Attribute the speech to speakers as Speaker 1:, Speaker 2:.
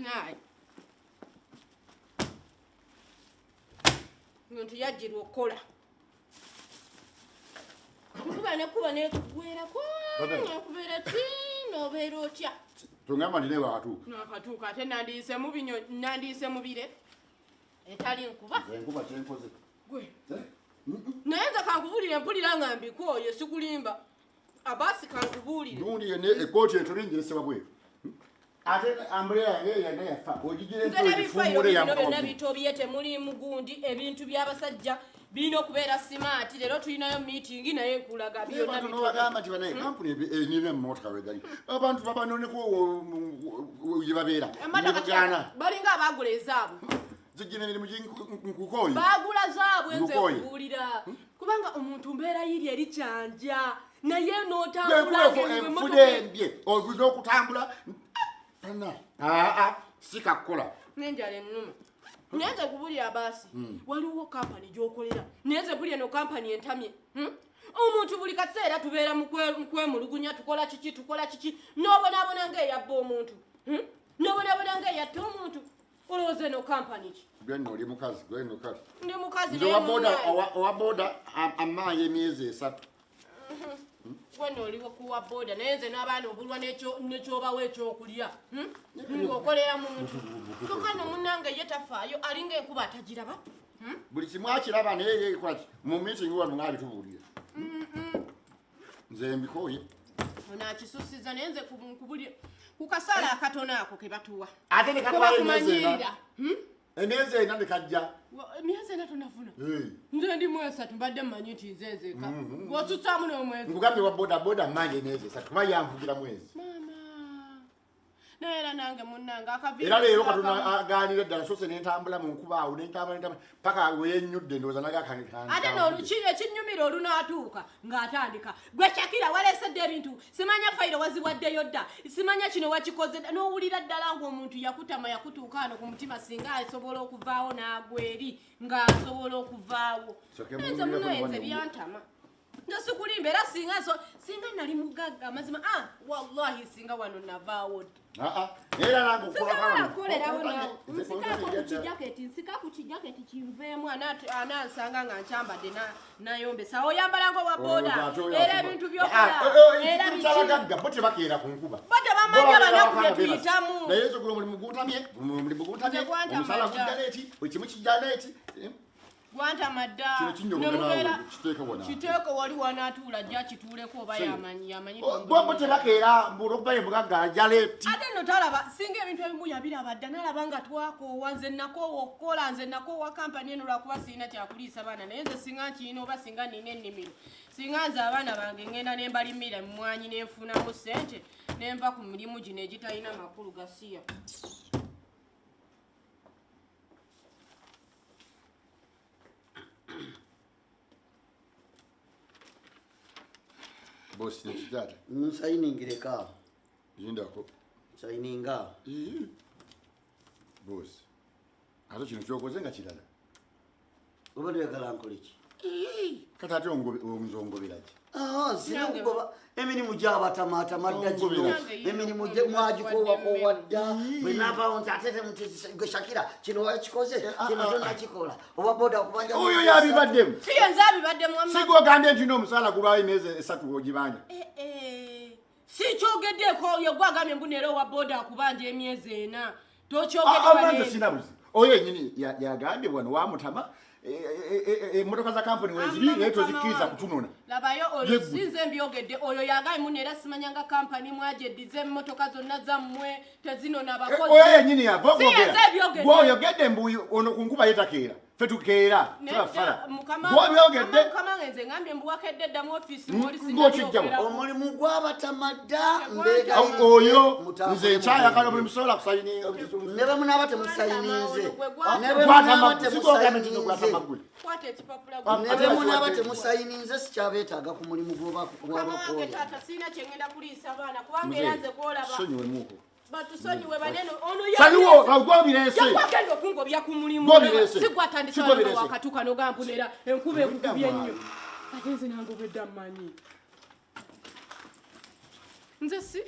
Speaker 1: naye omuntu yajjirwa okukola kuba nekugwerako nekubeera ti nobeera otya
Speaker 2: tongamba ndine
Speaker 1: wakatuuka ate nandiise mubire etali nkuba
Speaker 2: kyenkoze
Speaker 1: naye nze kankubulire mpulira nga mbikooye sikulimba abasi kankubuulire
Speaker 2: nundi yene ekooti etolingiresebwa bweru ate ambulera yeyana yafa
Speaker 1: byonna bitobye temuli mugundi ebintu by'abasajja birina okubeera simaati leero tulinayo miitingi naye nkulaga
Speaker 2: byonnabagamba nti banaye kampuni enibya mumotoka wegali abantu babanoneko yebabeera nebugana
Speaker 1: balinga abagula ezaabwe
Speaker 2: zijina emirimu nkukoyi
Speaker 1: bagula zaabwe nze kubuulira kubanga omuntu mbeera yiri eri kyanja naye
Speaker 2: n'otambulaenfudembye olina okutambula sikakola
Speaker 1: nenjala ennuma naye nze kubulira abaasi waliwo kampani gy'okolera naye nze buli eno kampani entamye omuntu buli kaseera tubeera mu kwemulugunya tukola kiki n'obonaabona ng'eyabba omuntu n'obonaabona ng'eyatta omuntu olowooza eno kampani ki
Speaker 2: gwenno oli mukazi
Speaker 1: ndi mukazi
Speaker 2: owa booda amaanyi emyezi 3
Speaker 1: gwenno oli kuwa booda naye nze n'abaana obulwa nekyobawo ekyokulya ng'okolera muntu tukano munnange ye tafaayo alinga enkuba atagiraba
Speaker 2: buli kimu akiraba naye yekolaki mu miitingi wano ng'abitubuulira nze mbikooye
Speaker 1: onakisusiza naye nze kubulira ku kasaala akatono ako ke batuwa
Speaker 2: ate nekatwala emyezi ena nekajja
Speaker 1: emyezi ena tonafuna nze ndi mwezi 3 mbadde mmanyi nti nze nzeka gwosussaamu n'omwezi
Speaker 2: nkugambe wa boda mmanyi emyezi 3 kuba yanvugira mwezi
Speaker 1: naye era nange munnange akaviira
Speaker 2: era leero katona aganira ddala nsose nentambula mu nkuba awo nentambula paka weyennyudde ndowooza nagakange
Speaker 1: ate n'olukiri ekinnyumira olunaatuuka ng'atandika gwe Shakira waleesedde ebintu simanya fayiro waziwaddeyo dda simanya kino wakikoze n'owulira ddala ng'omuntu yakutama yakutuuka ano ku mutima singa asobola okuvaawo n'agweri ng'asobola okuvaawo nze munoyenze byantama nasikulimba era singa nali mugagga amazima wallahi singa wano navaawo
Speaker 2: era nange
Speaker 1: nsika ku kijaketi kinveemu anansanga nga nkyambadde nayombesa oyambala nga owa booda era ebintu
Speaker 2: byokolagagga bo tebakeera ku nkuba
Speaker 1: bo tebamanya banaku bye tuyitamu
Speaker 2: naye nzogula omulimu gutamye omusala gujaleeti ekimu kijaleeti
Speaker 1: gwantama dda kiteeko wali wanaatuula jja kituuleko oba yamanyi
Speaker 2: bo tebakeera olwokuba emugagga jaleeti
Speaker 1: ate nno talaba singa ebintu ebimu yabiraba dda nalaba nga twakoowa nze nakoowa okukola nze nakoowa kampani eno lwakuba sirina kyakuliisa baana naye nze singa nkirina oba singa nina ennimiro singa nze abaana bange ngenda nembalimira mumwanyi nenfunamu ssente nenva ku mirimu gino egitalina makulu gasiya
Speaker 2: bosi nekijata
Speaker 3: nsayiningireka
Speaker 2: yindako
Speaker 3: sayininga
Speaker 2: bosi ate kino kyokoze nga kirala
Speaker 3: oba toyagala nkoleki
Speaker 2: kati ate onzongobiraki
Speaker 3: zinakugoba emirimu gy'abatamaatama dda gino emirimu mwagikoowakowa dda bwe naavaawo nti ate gwe Shakira kino wakikoze kino tonakikola oba booda okubanja
Speaker 2: oyo yabibaddemu
Speaker 1: siyenza abibaddemu
Speaker 2: sigogambye nti n'omusaala gulwawo emyezi 3 ogibanja
Speaker 1: sikyogeddeeko oyo gwagambye mbuneera owa booda akubanja emyezi 4 tokyogedde
Speaker 2: sinabuzi oyo enyini yagambye bwano wamutama emotoka za kampuni weziri naye tozikkiriza kutunona
Speaker 1: labayo oyo sinze mbyogedde oyo yagaye muneera simanyanga kampani mwajeddize emmotoka zonna zammwe tezinona abakozi
Speaker 2: oyo yenyini yava gwoyogedde mbu ono ku nkuba yetakeera ffe tukeera tulafala gwobyogedde
Speaker 1: mukama ngenze ngambye mbuwakedde ddamu ofiisi
Speaker 2: ng'okijjamu
Speaker 3: omulimu gw'abatamadda
Speaker 2: oyo nze nkyayagala omulimu sobola kusayininga
Speaker 3: ne bwe munaaba temusayininze ne bwe munaaba temusayininze sikyabeetaaga ku mulimu gw'abakola
Speaker 1: sirina kyengenda kuliisa baana kubanga era nze gwolaba
Speaker 2: sonyiwemuko
Speaker 1: batusonyiwe banene ono
Speaker 2: saliwo gwobirese
Speaker 1: yakwagenda okungobya ku mulimu sigwatandisa wakatuuka nogampunera enkuba ekugubye ennyo ate nze nangobedda mmanyi nze si